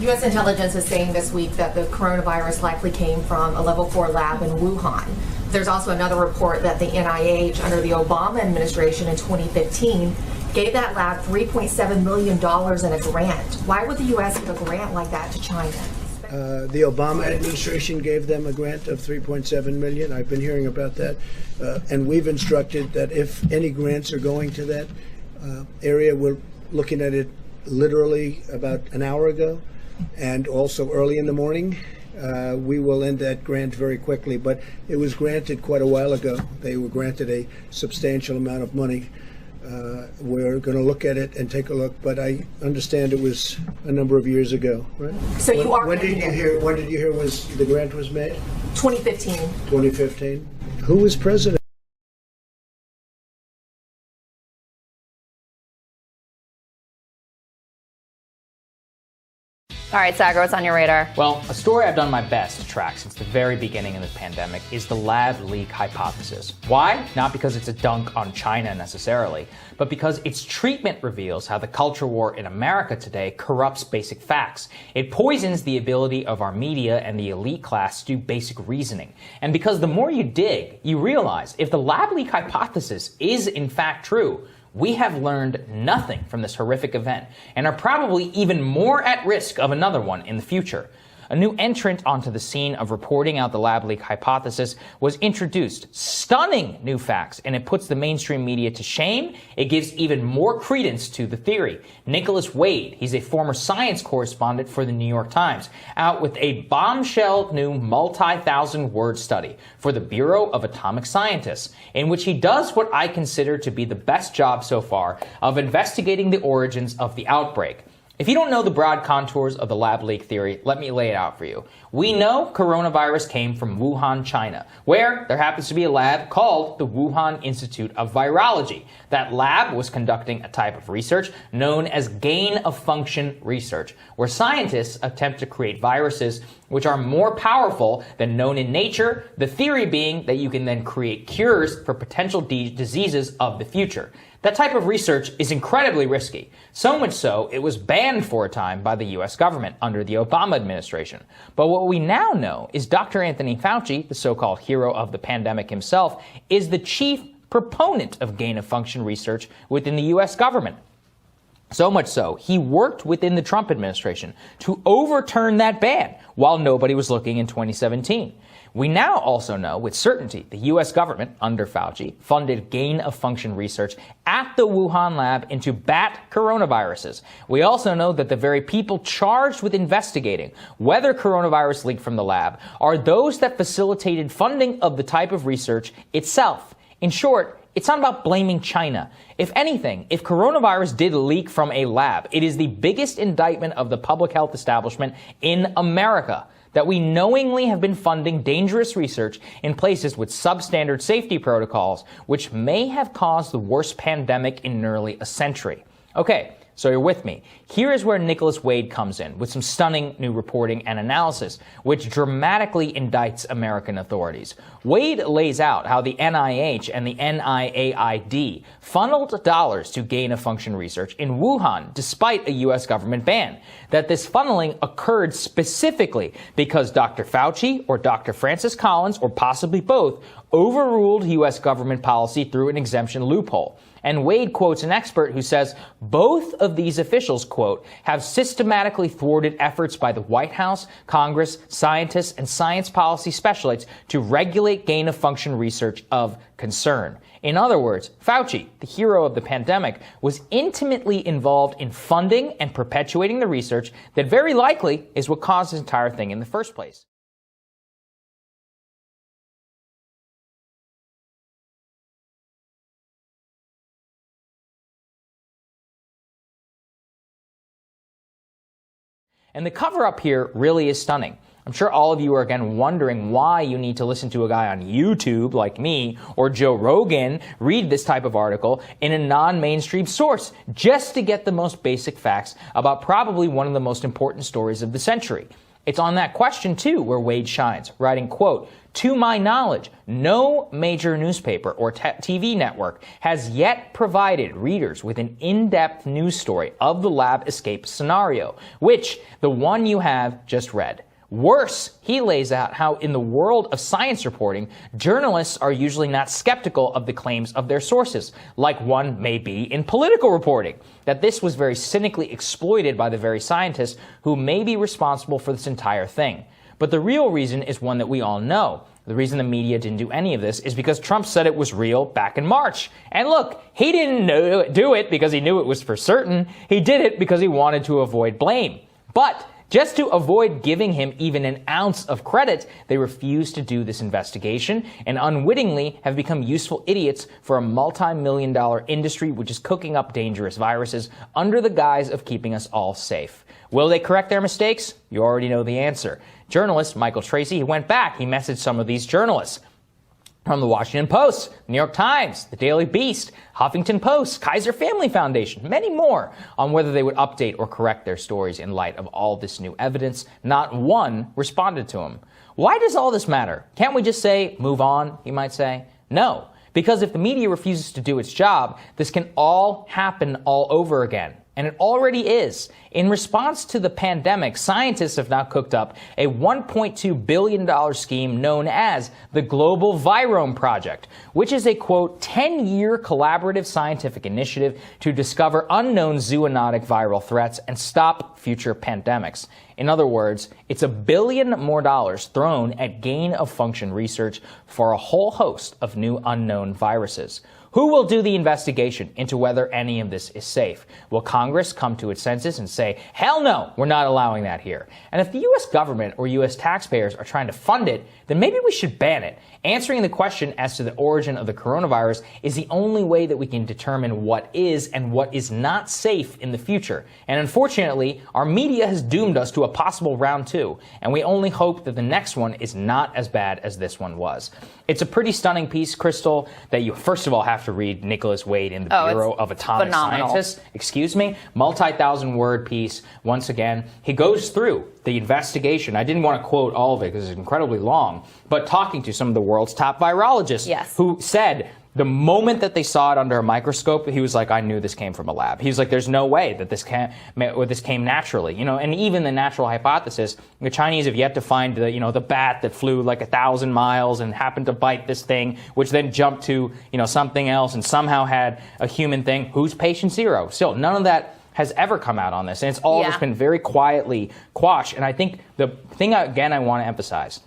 U.S. intelligence is saying this week that the coronavirus likely came from a level 4 lab in Wuhan. There's also another report that the NIH, under the Obama administration in 2015, gave that lab $3.7 million in a grant. Why would the U.S. give a grant like that to China? The Obama administration gave them a grant of $3.7 million. I've been hearing about that. And we've instructed that if any grants are going to that area, we're looking at it literally about an hour ago and also early in the morning. We will end that grant very quickly, but it was granted quite a while ago. They were granted a substantial amount of money. We're going to look at it and take a look, but I understand it was a number of years ago, right? So you are. When did you hear was the grant was made? 2015. 2015. Who was president? All right, Sagar, what's on your radar? Well, a story I've done my best to track since the very beginning of this pandemic is the lab leak hypothesis. Why? Not because it's a dunk on China necessarily, but because its treatment reveals how the culture war in America today corrupts basic facts. It poisons the ability of our media and the elite class to do basic reasoning. And because the more you dig, you realize if the lab leak hypothesis is in fact true, we have learned nothing from this horrific event and are probably even more at risk of another one in the future. A new entrant onto the scene of reporting out the lab leak hypothesis was introduced. Stunning new facts, and it puts the mainstream media to shame. It gives even more credence to the theory. Nicholas Wade, he's a former science correspondent for the New York Times, out with a bombshell new multi-thousand-word study for the Bureau of Atomic Scientists, in which he does what I consider to be the best job so far of investigating the origins of the outbreak. If you don't know the broad contours of the lab leak theory, let me lay it out for you. We know coronavirus came from Wuhan, China, where there happens to be a lab called the Wuhan Institute of Virology. That lab was conducting a type of research known as gain-of-function research, where scientists attempt to create viruses which are more powerful than known in nature, the theory being that you can then create cures for potential diseases of the future. That type of research is incredibly risky, so much so it was banned for a time by the U.S. government under the Obama administration. But what we now know is Dr. Anthony Fauci, the so-called hero of the pandemic himself, is the chief proponent of gain-of-function research within the U.S. government. So much so, he worked within the Trump administration to overturn that ban while nobody was looking in 2017. We now also know with certainty the U.S. government, under Fauci, funded gain-of-function research at the Wuhan lab into bat coronaviruses. We also know that the very people charged with investigating whether coronavirus leaked from the lab are those that facilitated funding of the type of research itself. In short, it's not about blaming China. If anything, if coronavirus did leak from a lab, it is the biggest indictment of the public health establishment in America, that we knowingly have been funding dangerous research in places with substandard safety protocols, which may have caused the worst pandemic in nearly a century. Okay, so you're with me. Here is where Nicholas Wade comes in with some stunning new reporting and analysis, which dramatically indicts American authorities. Wade lays out how the NIH and the NIAID funneled dollars to gain-of-function research in Wuhan despite a U.S. government ban. That this funneling occurred specifically because Dr. Fauci or Dr. Francis Collins, or possibly both, overruled U.S. government policy through an exemption loophole. And Wade quotes an expert who says both of these officials, quote, have systematically thwarted efforts by the White House, Congress, scientists, and science policy specialists to regulate gain-of-function research of concern. In other words, Fauci, the hero of the pandemic, was intimately involved in funding and perpetuating the research that very likely is what caused this entire thing in the first place. And the cover-up here really is stunning. I'm sure all of you are again wondering why you need to listen to a guy on YouTube like me or Joe Rogan read this type of article in a non-mainstream source just to get the most basic facts about probably one of the most important stories of the century. It's on that question, too, where Wade shines, writing, quote, "To my knowledge, no major newspaper or TV network has yet provided readers with an in-depth news story of the lab escape scenario, which the one you have just read. Worse, he lays out how in the world of science reporting, journalists are usually not skeptical of the claims of their sources, like one may be in political reporting, that this was very cynically exploited by the very scientists who may be responsible for this entire thing. But the real reason is one that we all know. The reason the media didn't do any of this is because Trump said it was real back in March. And look, he didn't do it because he knew it was for certain. He did it because he wanted to avoid blame. But just to avoid giving him even an ounce of credit, they refused to do this investigation and unwittingly have become useful idiots for a multi-million-dollar industry which is cooking up dangerous viruses under the guise of keeping us all safe. Will they correct their mistakes? You already know the answer. Journalist Michael Tracy, he went back. He messaged some of these journalists from the Washington Post, New York Times, the Daily Beast, Huffington Post, Kaiser Family Foundation, many more, on whether they would update or correct their stories in light of all this new evidence. Not one responded to him. Why does all this matter? Can't we just say, move on, you might say? No, because if the media refuses to do its job, this can all happen all over again. And it already is. In response to the pandemic, scientists have now cooked up a $1.2 billion scheme known as the Global Virome Project, which is a, quote, 10-year collaborative scientific initiative to discover unknown zoonotic viral threats and stop future pandemics. In other words, it's $1 billion more thrown at gain-of-function research for a whole host of new unknown viruses. Who will do the investigation into whether any of this is safe? Will Congress come to its senses and say, hell no, we're not allowing that here? And if the U.S. government or U.S. taxpayers are trying to fund it, then maybe we should ban it. Answering the question as to the origin of the coronavirus is the only way that we can determine what is and what is not safe in the future. And unfortunately, our media has doomed us to a possible round 2, and we only hope that the next one is not as bad as this one was. It's a pretty stunning piece, Crystal, that you first of all have to read Nicholas Wade in the Bureau of Atomic Scientists. Excuse me, multi-thousand-word piece. Once again, he goes through the investigation. I didn't want to quote all of it because it's incredibly long, but talking to some of the world's top virologists who said the moment that they saw it under a microscope, he was like, I knew this came from a lab. He was like, there's no way that this came naturally. You know, and even the natural hypothesis, the Chinese have yet to find the bat that flew like 1,000 miles and happened to bite this thing, which then jumped to, something else and somehow had a human thing. Who's patient zero? Still, none of that has ever come out on this. And it's all just been very quietly quashed. And I think the thing, again, I want to emphasize,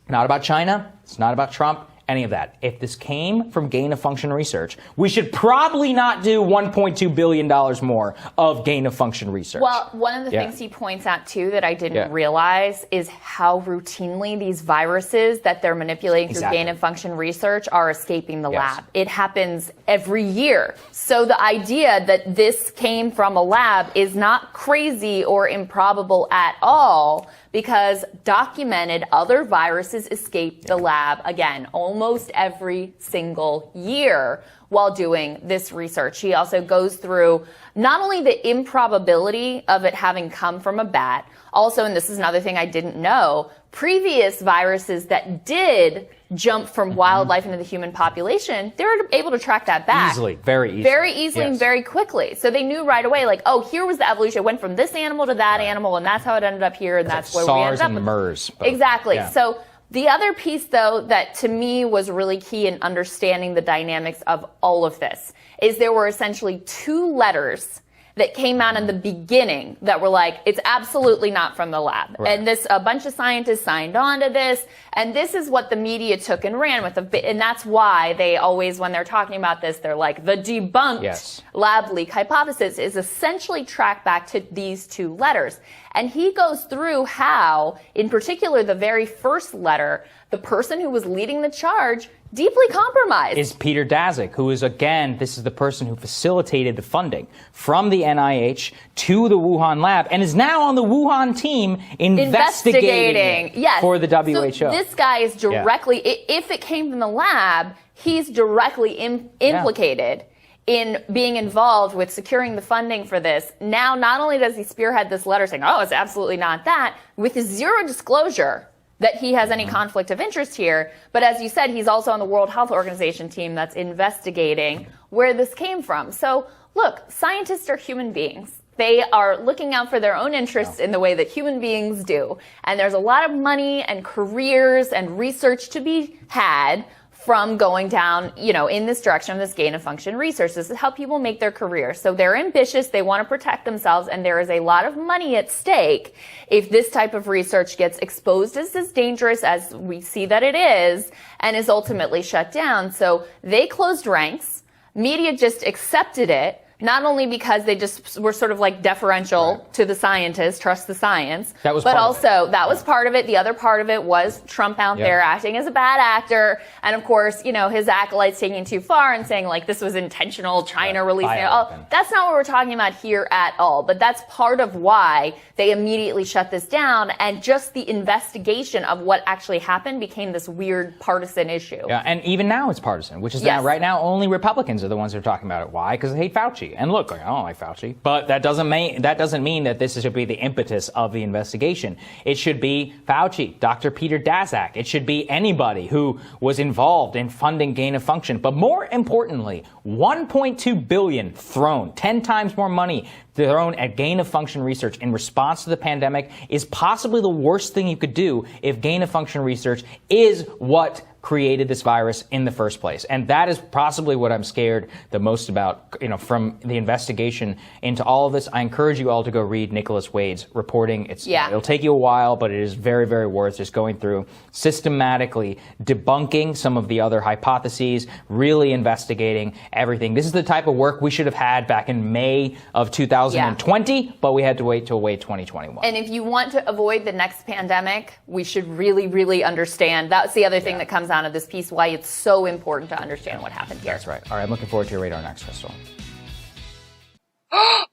not about China, it's not about Trump, any of that. If this came from gain-of-function research, we should probably not do $1.2 billion more of gain-of-function research. Well, one of the things he points out, too, that I didn't realize is how routinely these viruses that they're manipulating through gain-of-function research are escaping the lab. It happens every year. So the idea that this came from a lab is not crazy or improbable at all, because documented other viruses escape the lab, again, almost every single year while doing this research. He also goes through not only the improbability of it having come from a bat, also, and this is another thing I didn't know, previous viruses that did jump from wildlife into the human population, they were able to track that back. Easily, very easily. Very easily and very quickly. So they knew right away, like, oh, here was the evolution. It went from this animal to that animal, and that's how it ended up here, and that's where we ended up. SARS and MERS. Exactly. So the other piece, though, that to me was really key in understanding the dynamics of all of this is there were essentially 2 letters that came out in the beginning that were like, it's absolutely not from the lab. And a bunch of scientists signed on to this, and this is what the media took and ran with. And that's why they always, when they're talking about this, they're like, the debunked lab leak hypothesis is essentially tracked back to these 2 letters. And he goes through how, in particular, the very first letter, the person who was leading the charge deeply compromised. Is Peter Daszak, who is, again, this is the person who facilitated the funding from the NIH to the Wuhan lab and is now on the Wuhan team investigating for the WHO. So this guy is directly, if it came from the lab, he's directly implicated in being involved with securing the funding for this. Now, not only does he spearhead this letter saying, oh, it's absolutely not that, with zero disclosure that he has any conflict of interest here, but as you said, he's also on the World Health Organization team that's investigating where this came from. So, look, scientists are human beings. They are looking out for their own interests in the way that human beings do. And there's a lot of money and careers and research to be had from going down, in this direction of this gain of function research. This is how people make their career. So they're ambitious, they want to protect themselves, and there is a lot of money at stake if this type of research gets exposed as dangerous as we see that it is, and is ultimately shut down. So they closed ranks. Media just accepted it. Not only because they just were sort of like deferential to the scientists, trust the science, but also that was part of it. The other part of it was Trump out there acting as a bad actor. And of course, his acolytes taking too far and saying like this was intentional, China releasing it. Oh, that's not what we're talking about here at all. But that's part of why they immediately shut this down. And just the investigation of what actually happened became this weird partisan issue. Yeah, and even now it's partisan, which is now, right now, only Republicans are the ones who are talking about it. Why? Because they hate Fauci. And look, I don't like Fauci, but that doesn't mean that this should be the impetus of the investigation. It should be Fauci, Dr. Peter Daszak. It should be anybody who was involved in funding gain of function. But more importantly, $1.2 billion thrown, 10 times more money thrown at gain of function research in response to the pandemic is possibly the worst thing you could do if gain of function research is what created this virus in the first place. And that is possibly what I'm scared the most about, from the investigation into all of this. I encourage you all to go read Nicholas Wade's reporting. It'll take you a while, but it is very, very worth just going through systematically debunking some of the other hypotheses, really investigating everything. This is the type of work we should have had back in May of 2020, but we had to wait till 2021. And if you want to avoid the next pandemic, we should really, really understand. That's the other thing that comes out of this piece, why it's so important to understand what happened here. That's right. All right, I'm looking forward to your radar next, Crystal.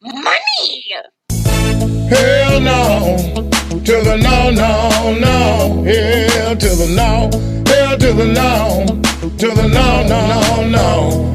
Money! Hell no, to the no, no, no. Hell to the no, hell to the no, to the no, no, no, no.